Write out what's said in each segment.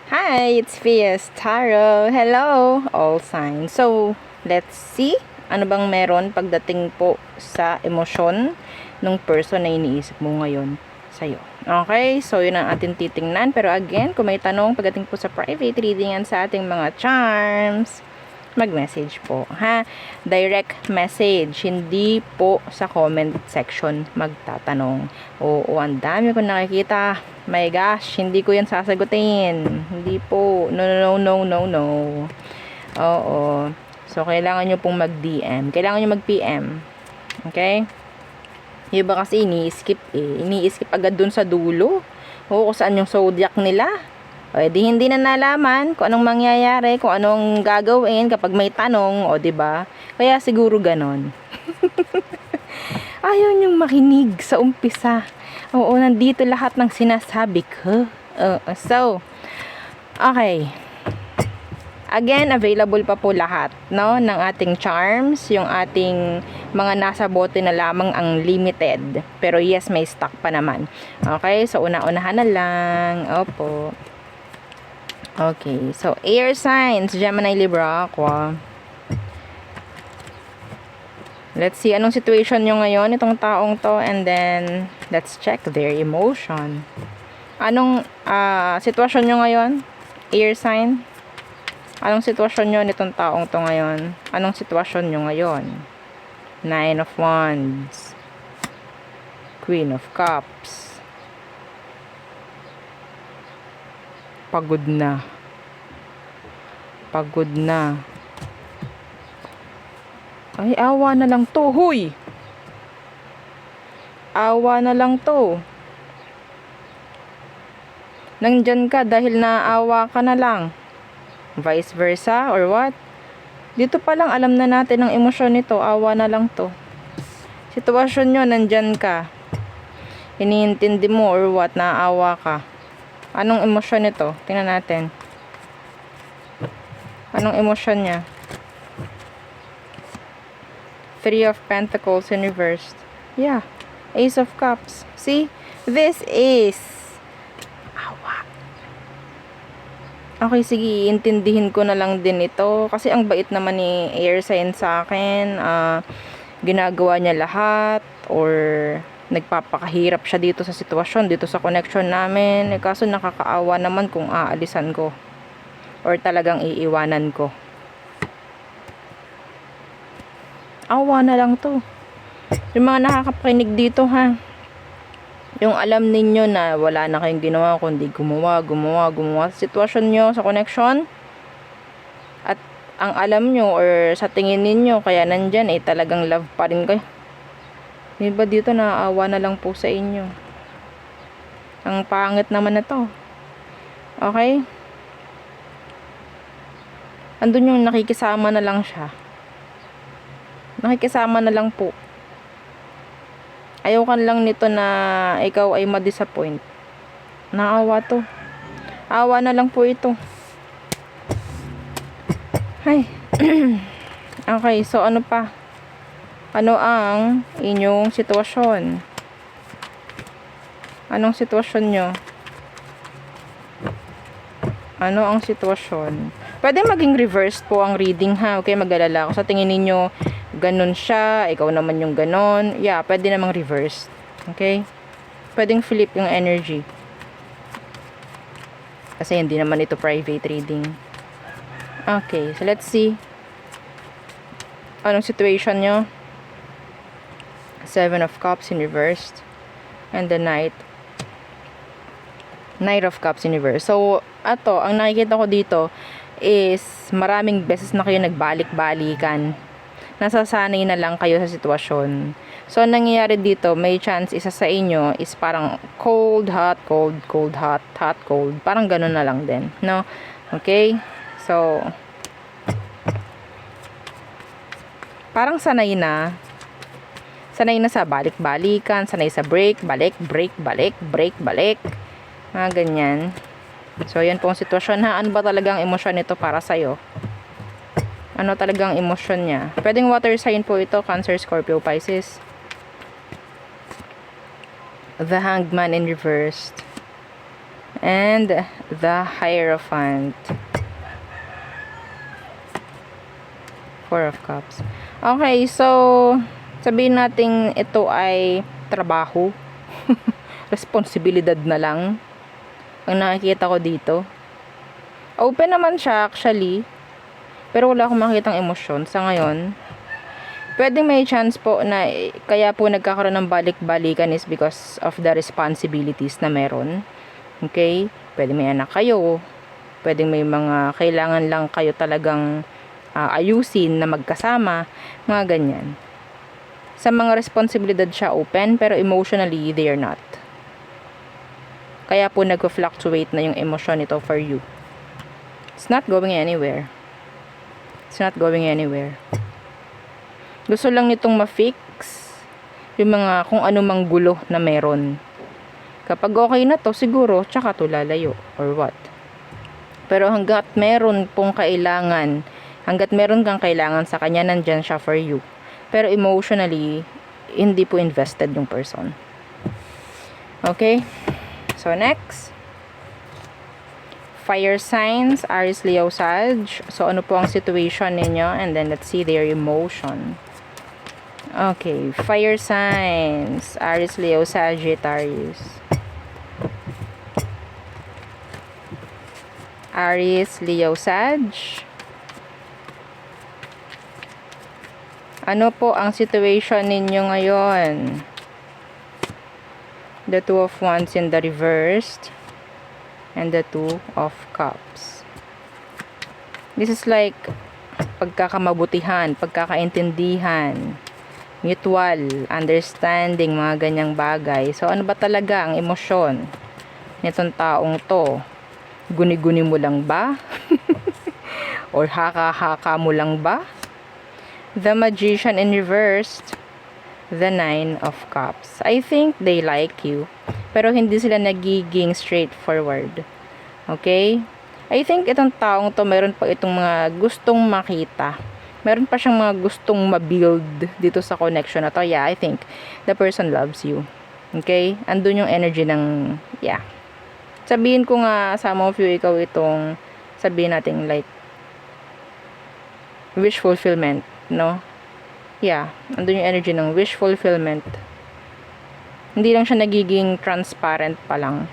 Hi, it's Fias Tarot. Hello, all signs. So, let's see ano bang meron pagdating po sa emosyon ng person na iniisip mo ngayon sa'yo. Okay, so yun ang ating titingnan. Pero again, kung may tanong pagdating po sa private reading yan sa ating mga charms, mag-message po, ha? Direct message, hindi po sa comment section magtatanong. Oo, ang dami ko nakikita. My gosh, hindi ko yan sasagutin. Hindi po. No, no, no, no, no. Oo. So, kailangan nyo pong mag-DM. Kailangan nyo mag-PM. Okay? Yung iba kasi ini-skip eh. Ini-skip agad dun sa dulo. Oo, kung saan yung zodiac nila. O, di hindi na nalaman kung anong mangyayari, kung anong gagawin kapag may tanong, o, diba? Kaya siguro ganon. Ayaw niyong makinig sa umpisa. Oo, nandito lahat ng sinasabi ko. So, okay. Again, available pa po lahat, no, ng ating charms, yung ating mga nasa bote na lamang ang limited. Pero yes, may stock pa naman. Okay, so una-unahan na lang. Opo. Okay, so air signs, Gemini, Libra, Aqua. Let's see anong situation nyo ngayon, itong taong to, and then let's check their emotion. Anong sitwasyon nyo ngayon? Air sign? Anong sitwasyon nyo nitong taong to ngayon? Anong sitwasyon nyo ngayon? Nine of Wands. Queen of Cups. Pagod na. Pagod na. Ay, awa na lang to. Huy! Awa na lang to. Nandyan ka dahil naawa ka na lang. Vice versa or what? Dito pa lang alam na natin ang emosyon nito. Awa na lang to. Sitwasyon nyo, nandyan ka. Iniintindi mo or what? Naawa ka. Anong emosyon nito? Tingnan natin. Anong emosyon niya? Three of Pentacles in reversed. Yeah. Ace of Cups. See? This is awa. Okay, sige. Intindihin ko na lang din ito. Kasi ang bait naman ni air sign sa akin. Ginagawa niya lahat. Or nagpapakahirap siya dito sa sitwasyon. Dito sa connection namin. Kaso nakakaawa naman kung aalisan ko. Or talagang iiwanan ko. Awa na lang to. Yung mga nakakapakinig dito, ha, yung alam ninyo na wala na kayong ginawa kundi gumawa sa sitwasyon nyo, sa connection, at ang alam nyo or sa tingin ninyo kaya nandyan, talagang love pa rin kayo. Diba dito naaawa na lang po sa inyo. Ang pangit naman na to. Okay? Andun yung nakikisama na lang siya. Nakikisama na lang po. Ayaw kan lang nito na ikaw ay ma-disappoint. Naawa to. Awa na lang po ito. Ay. Okay, so ano pa? Ano ang inyong sitwasyon? Anong sitwasyon nyo? Ano ang sitwasyon? Pwede maging reverse po ang reading, ha? Okay, mag-alala ako. Sa tingin ninyo, ganon siya, ikaw naman yung ganon. Yeah, pwede namang reverse. Okay? Pwedeng flip yung energy. Kasi hindi naman ito private reading. Okay, so let's see. Anong situation nyo? Seven of Cups in reversed. And the Knight of Cups in reverse. So, ato, ang nakikita ko dito is maraming beses na kayo nagbalik-balikan. Nasasanay na lang kayo sa sitwasyon. So, ang nangyayari dito, may chance isa sa inyo is parang cold, hot, cold, cold, hot, hot, cold. Parang ganun na lang din, no? Okay? So, parang sanay na sa balik-balikan, sanay sa break, balik, break, balik, break, balik. Mga ganyan. So, yan po ang sitwasyon, ha? Ano ba talagang emosyon nito para sa'yo? Ano talagang emosyon niya? Pwedeng water sign po ito, Cancer, Scorpio, Pisces. The Hanged Man in reversed. and the Hierophant. Four of Cups. Okay, so sabihin natin ito ay trabaho. Responsibilidad na lang ang nakikita ko dito. Open naman siya actually, pero wala akong makitang emosyon sa ngayon. Pwedeng may chance po na kaya po nagkakaroon ng balik-balikan is because of the responsibilities na meron. Okay? Pwede may anak kayo, pwedeng may mga kailangan lang kayo talagang ayusin na magkasama, mga ganyan. Sa mga responsibilidad siya open, pero emotionally they are not. Kaya po nag-fluctuate na yung emosyon nito for you. It's not going anywhere. It's not going anywhere. Gusto lang nitong ma-fix yung mga kung ano mang gulo na meron. Kapag okay na to, siguro, tsaka to lalayo. Or what? Pero hanggat meron pong kailangan, hanggat meron kang kailangan sa kanya, nandyan siya for you. Pero emotionally, hindi po invested yung person. Okay? So, next. Fire signs, Aries, Leo, Sag. So, ano po ang situation ninyo? And then, let's see their emotion. Okay. Fire signs, Aries, Leo, Sagittarius. Aries, Leo, Sag. Ano po ang situation ninyo ngayon? The Two of Wands in the reversed and the Two of Cups. This is like pagkakamabutihan, pagkakaintindihan, mutual understanding, mga ganyang bagay. So ano ba talaga ang emosyon nitong taong to? Guni-guni mo lang ba? Or haka-haka mo lang ba? The Magician in reversed, the Nine of Cups. I think they like you, pero hindi sila nagiging straightforward. Okay? I think itong taong to, meron pa itong mga gustong makita. Meron pa siyang mga gustong ma-build dito sa connection na to. Yeah, I think the person loves you. Okay? Andun yung energy ng, yeah. Sabihin ko nga, some of you, ikaw itong, sabihin natin like, wish fulfillment. No? Yeah, andun yung energy ng wish fulfillment. Hindi lang siya nagiging transparent pa lang.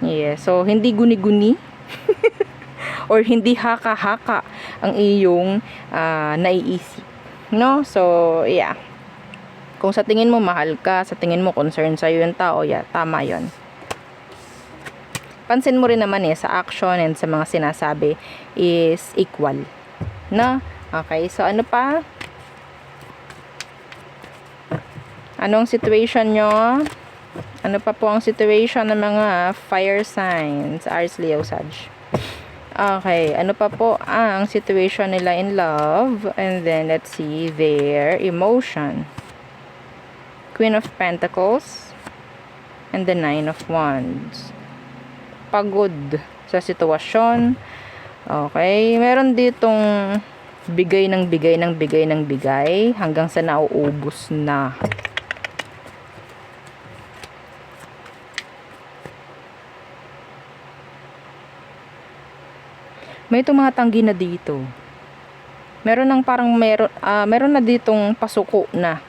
Yeah, so hindi guni-guni or hindi haka-haka ang iyong naiisip. No? So, yeah. Kung sa tingin mo mahal ka, sa tingin mo concern sa'yo yung tao, yeah, tama yon. Pansin mo rin naman sa action and sa mga sinasabi is equal. No? Okay, so ano pa? Anong situation nyo? Ano pa po ang situation ng mga fire signs? Aries, Leo, Sag. Okay, ano pa po ang situation nila in love? And then, let's see their emotion. Queen of Pentacles and the Nine of Wands. Pagod sa sitwasyon. Okay, meron ditong bigay ng bigay ng bigay ng bigay hanggang sa nauubos na. May tumatanggi na dito. Meron ng parang meron na ditong pasuko na.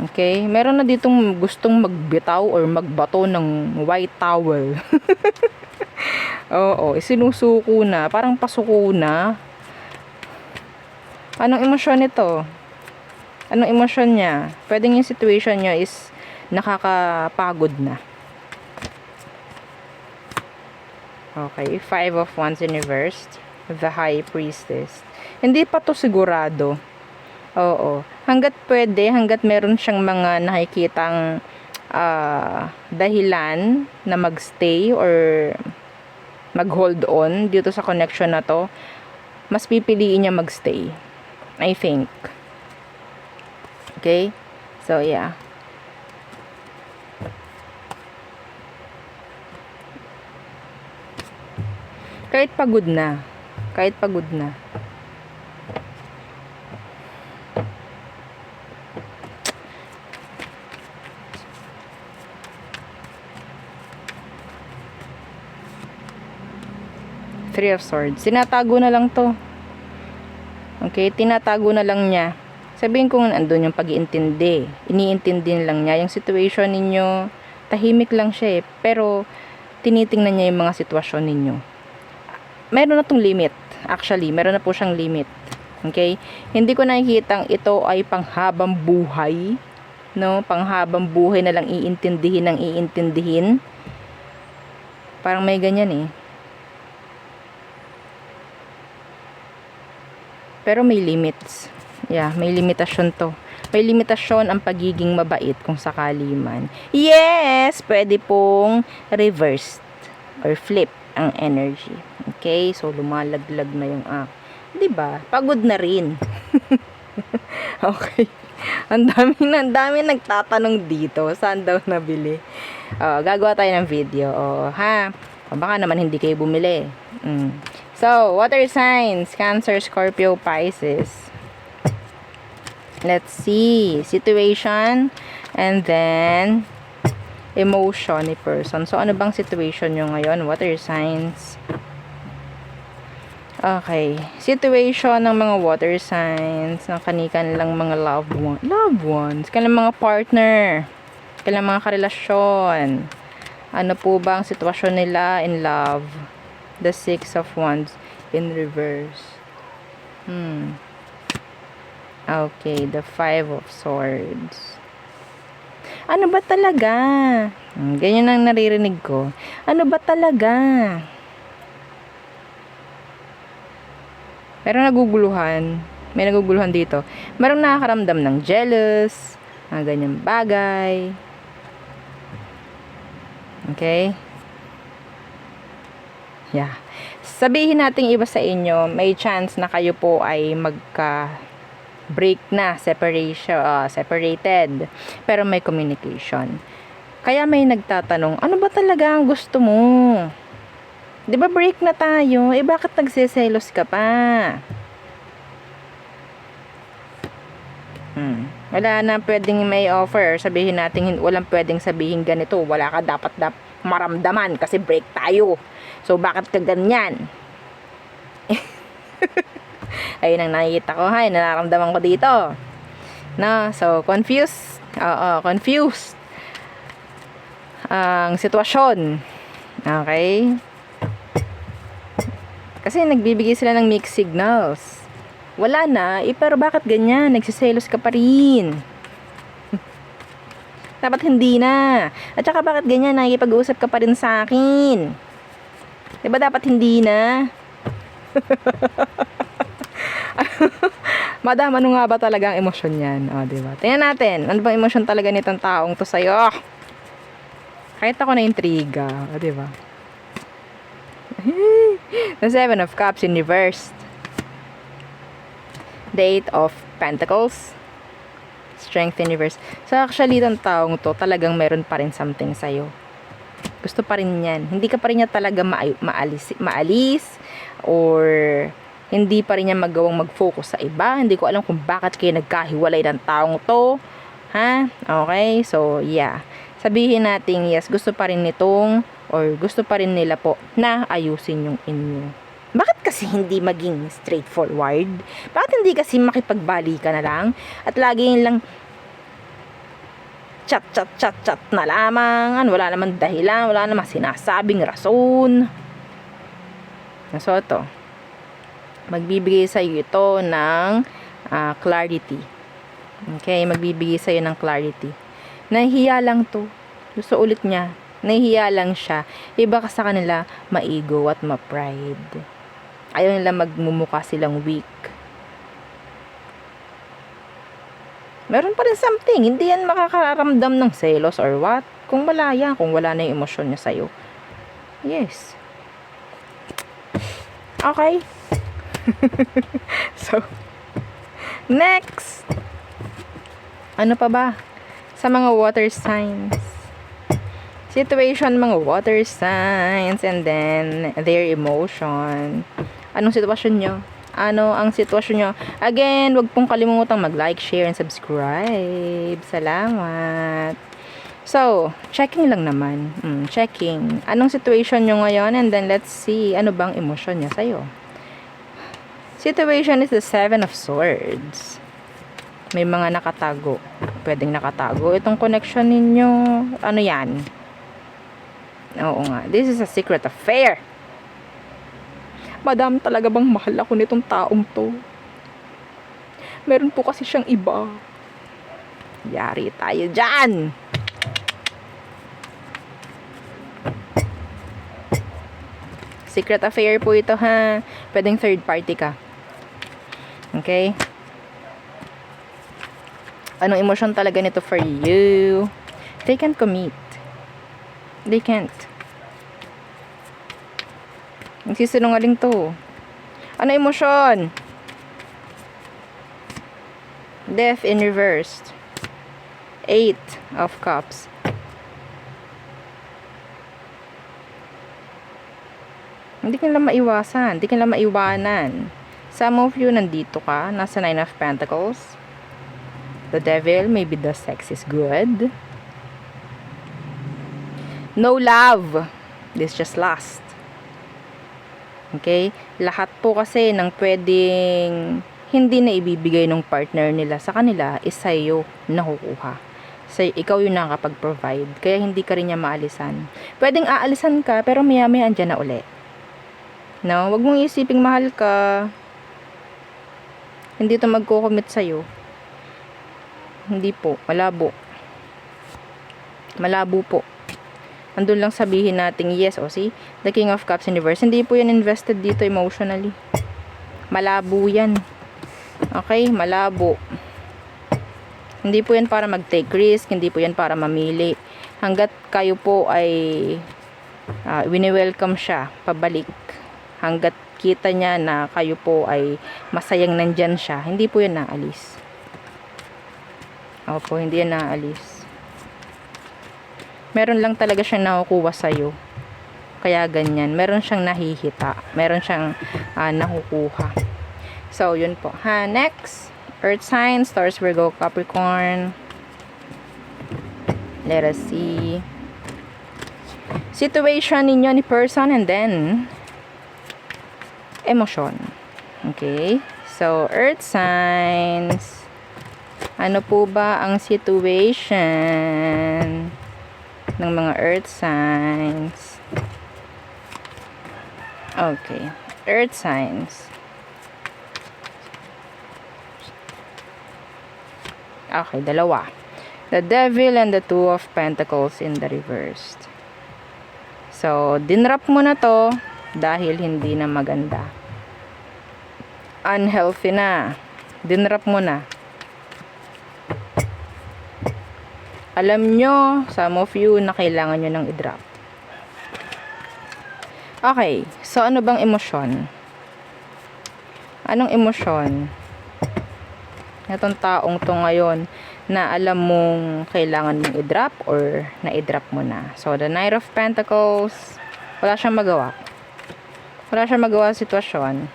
Okay? Meron na ditong gustong magbitaw or magbato ng white towel. Oo, sinusuko na, parang pasuko na. Anong emosyon nito? Anong emosyon niya? Pwedeng yung situation niya is nakakapagod na. Okay, Five of Wands in reversed. The High Priestess. Hindi pa to sigurado. Oo. Hanggat pwede, hanggat meron siyang mga nakikitang dahilan na magstay or mag-hold on dito sa connection na to, mas pipiliin niya magstay. I think. Okay? So, yeah. Kahit pagod na. Kahit pagod na. Three of Swords. Tinatago na lang to. Okay, tinatago na lang niya. Sabihin ko andun yung pag-iintindi. Iniintindi lang niya yung situation ninyo. Tahimik lang siya eh. Pero, tinitingnan niya yung mga sitwasyon ninyo. Meron na tong limit. Actually, meron na po siyang limit. Okay? Hindi ko nakikitang ito ay panghabang buhay. No? Panghabang buhay na lang iintindihin ng iintindihin. Parang may ganyan eh. Pero may limits. Yeah, may limitasyon to. May limitasyon ang pagiging mabait kung sakali man. Yes! Pwede pong reversed or flip ang energy. Okay? So, lumalaglag na yung diba? Pagod na rin. Okay. Ang dami nagtatanong dito. Saan daw nabili? Gagawa tayo ng video. Ha? Baka naman hindi kayo bumili. So, water signs. Cancer, Scorpio, Pisces. Let's see. Situation. And then, emotion ni person. So, ano bang situation nyo ngayon? Water signs. Okay. Situation ng mga water signs. Ng kanilang mga loved ones. Kanilang mga partner. Kanilang mga karelasyon. Ano po ba ang sitwasyon nila in love? The Six of Wands in reverse. Okay, the Five of Swords. Ano ba talaga? Ganyan ang naririnig ko. Ano ba talaga? Merong naguguluhan. May naguguluhan dito. Merong nakakaramdam ng jealous. Mga ganyang bagay. Okay? Yeah. Sabihin natin iba sa inyo, may chance na kayo po ay break na, separated, pero may communication. Kaya may nagtatanong, ano ba talaga ang gusto mo? 'Di ba break na tayo? Bakit nagseselos ka pa? Wala na pwedeng may offer. Sabihin natin, walang pwedeng sabihin ganito. Wala ka dapat maramdaman kasi break tayo. So, bakit ka ganyan? Ayun ang nakikita ko, nararamdaman ko dito. No? So, confused. Confused. Ang sitwasyon. Okay? Kasi nagbibigay sila ng mixed signals. Wala na, pero bakit ganyan? Nagsiselos ka pa rin. Dapat hindi na. At saka bakit ganyan? Nakikipag-usap ka pa rin sa akin. Diba dapat hindi na? Madam, ano nga ba talaga ang emosyon yan? Diba? Tingnan natin. Ano bang emosyon talaga nitong taong to sa'yo? Kahit ako na intriga. Diba? The Seven of Cups in reversed. The Eight of Pentacles. Strength in reverse. So actually, itong taong to talagang meron pa rin something sa'yo. Gusto pa rin yan. Hindi ka pa rin niya talaga maalis or hindi pa rin niya magawang mag-focus sa iba. Hindi ko alam kung bakit kayo nagkahiwalay ng taong to. Ha? Okay? So, yeah. Sabihin natin, yes, gusto pa rin nitong or gusto pa rin nila po na ayusin yung inyo. Bakit kasi hindi maging straightforward? Bakit hindi kasi makipagbalikan na lang? At lagi lang chat na lamang. Wala naman dahilan, wala naman sinasabing rason. So, ito. Magbibigay sa iyo ito ng clarity. Okay, magbibigay sa iyo ng clarity. Nahihiya lang to. Gusto ulit niya. Nahihiya lang siya. Iba ka sa kanila, ma-ego at ma-pride. Ayaw nila magmumukha silang weak. Meron pa rin something. Hindi yan makakaramdam ng selos or what. Kung malaya, kung wala na yung emosyon niya sa'yo. Yes. Okay. So, next. Ano pa ba? Sa mga water signs. Situation, mga water signs, and then their emotion. Anong sitwasyon nyo? Ano ang sitwasyon nyo? Again, wag pong kalimutang mag-like, share, and subscribe. Salamat. So, checking lang naman. Checking. Anong situation nyo ngayon? And then, let's see, ano bang emosyon niya sa'yo? Situation is the 7 of Swords. May mga nakatago. Pwedeng nakatago. Itong connection ninyo, ano yan? Oo nga. This is a secret affair. Madam, talaga bang mahal ako nitong taong to? Meron po kasi siyang iba. Yari tayo dyan! Secret affair po ito, ha? Pwedeng third party ka. Okay? Anong emosyon talaga nito for you? They can't commit. They can't. Nagsisinungaling to. Ano emosyon? Death in reversed. 8 of Cups. Hindi ka lang maiwasan. Hindi ka lang maiwanan. Some of you, nandito ka. Nasa 9 of Pentacles. The Devil, maybe the sex is good. No love. This just last. Okay? Lahat po kasi ng pwedeng hindi na ibibigay ng partner nila sa kanila is sa'yo nakukuha. So, ikaw yung nakakapag-provide. Kaya hindi ka rin niya maalisan. Pwedeng aalisan ka, pero maya-maya andyan na uli. No? Huwag mong isiping mahal ka. Hindi ito magkukumit sa'yo. Hindi po. Malabo. Malabo po. Andun lang sabihin natin yes. O see? The King of Cups in reverse. Hindi po yan invested dito emotionally. Malabo yan. Okay? Malabo. Hindi po yan para mag-take risk. Hindi po yan para mamili. Hanggat kayo po ay wini-welcome siya pabalik. Hanggat kita niya na kayo po ay masayang nandyan siya. Hindi po yan naalis. Opo, hindi yan naalis. Meron lang talaga siyang nakukuha sa'yo. Kaya ganyan. Meron siyang nahihita. Meron siyang nakukuha. So, yun po. Ha, next. Earth signs, Taurus, Virgo, Capricorn. Let us see. Situation ninyo ni person and then emotion. Okay. So, Earth signs. Ano po ba ang situation ng mga earth signs? Okay. Earth signs. Okay, dalawa. The Devil and the Two of Pentacles in the reversed. So, dinrap mo na to dahil hindi na maganda. Unhealthy na. Dinrap mo na. Alam nyo, some of you, na kailangan nyo ng i-drop. Okay, so ano bang emosyon? Anong emosyon? Itong taong to ngayon na alam mong kailangan mong i-drop or na-i-drop mo na. So, the Knight of Pentacles, wala siyang magawa. Wala siyang magawa sa sitwasyon.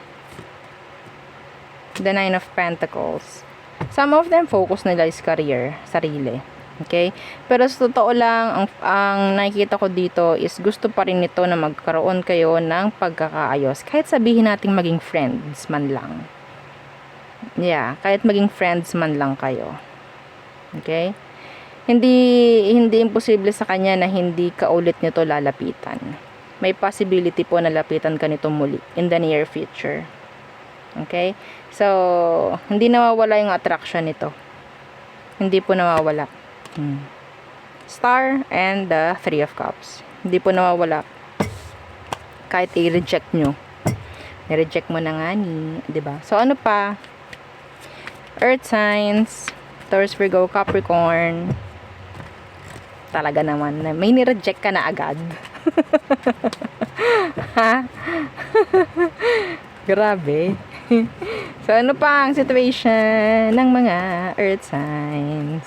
The Nine of Pentacles. Some of them, focus nila is career, sarili. Okay? Pero sa totoo lang, ang nakikita ko dito is gusto pa rin nito na magkaroon kayo ng pagkakaayos. Kahit sabihin natin maging friends man lang. Yeah, kahit maging friends man lang kayo. Okay? Hindi imposible sa kanya na hindi ka ulit nito lalapitan. May possibility po na lapitan ka nito muli in the near future. Okay? So, hindi nawawala yung attraction nito. Hindi po nawawala. Star and the Three of Cups. Hindi po nawawala. Kahit i-reject nyo. I-reject mo na nga ni. Diba? So, ano pa? Earth signs. Taurus, Virgo, Capricorn. Talaga naman. May ni-reject ka na agad. Ha? Grabe. So, ano pa ang situation ng mga earth signs?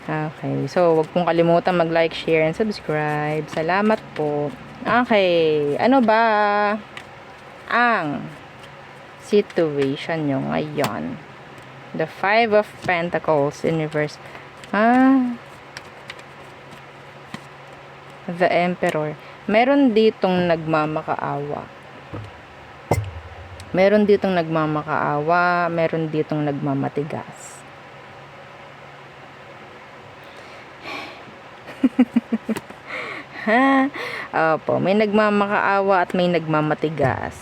Okay. So, wag pong kalimutan mag-like, share, and subscribe. Salamat po. Okay. Ano ba ang situation nyo ngayon? The Five of Pentacles in reverse. The Emperor. Meron ditong nagmamakaawa. Meron ditong nagmamakaawa. Meron ditong nagmamatigas. Ha? Opo, may nagmamakaawa at may nagmamatigas.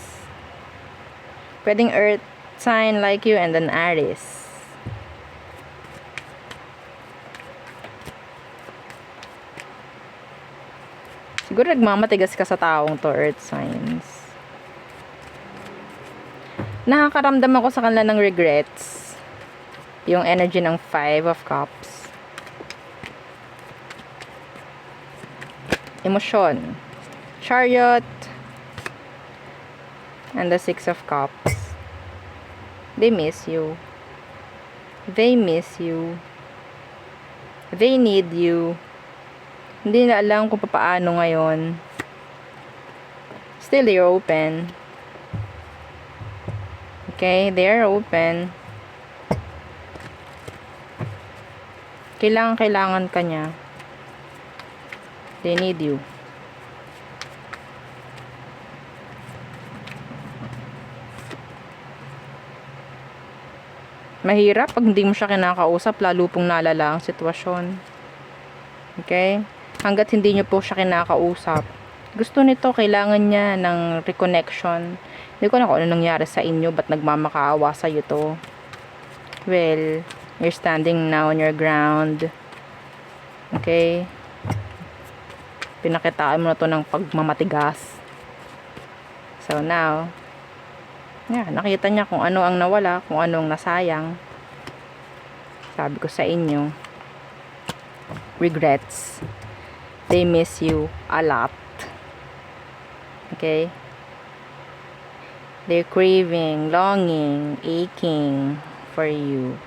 Pwedeng earth sign like you and an Aries. Siguro nagmamatigas ka sa taong to, earth signs. Nakakaramdam ako sa kanila ng regrets. Yung energy ng 5 of Cups. Emosyon. Chariot. And the 6 of Cups. They miss you. They miss you. They need you. Hindi na alam kung paano ngayon. Still, they're open. Okay, they're open. Kailangan ka niya. They need you. Mahirap pag hindi mo siya kinakausap, lalo pong nalala ang sitwasyon. Okay? Hanggat hindi nyo po siya kinakausap, gusto nito, kailangan niya ng reconnection. Hindi ko na kung ano nangyari sa inyo, ba't nagmamakaawa sa iyo to. Well, you're standing now on your ground. Okay? Pinakitaan mo na to ng pagmamatigas. So now, yeah, nakita niya kung ano ang nawala, kung ano ang nasayang. Sabi ko sa inyo, regrets. They miss you a lot. Okay? They're craving, longing, aching for you.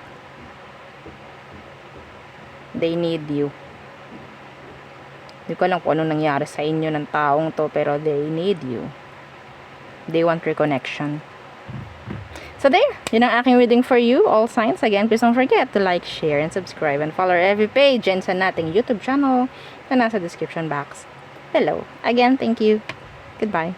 They need you. Hindi ko alam kung ano nangyari sa inyo ng taong to, pero they need you. They want reconnection. So there, yun ang aking reading for you, all signs. Again, please don't forget to like, share, and subscribe, and follow every page and sa nating YouTube channel na nasa description box. Hello. Again, thank you. Goodbye.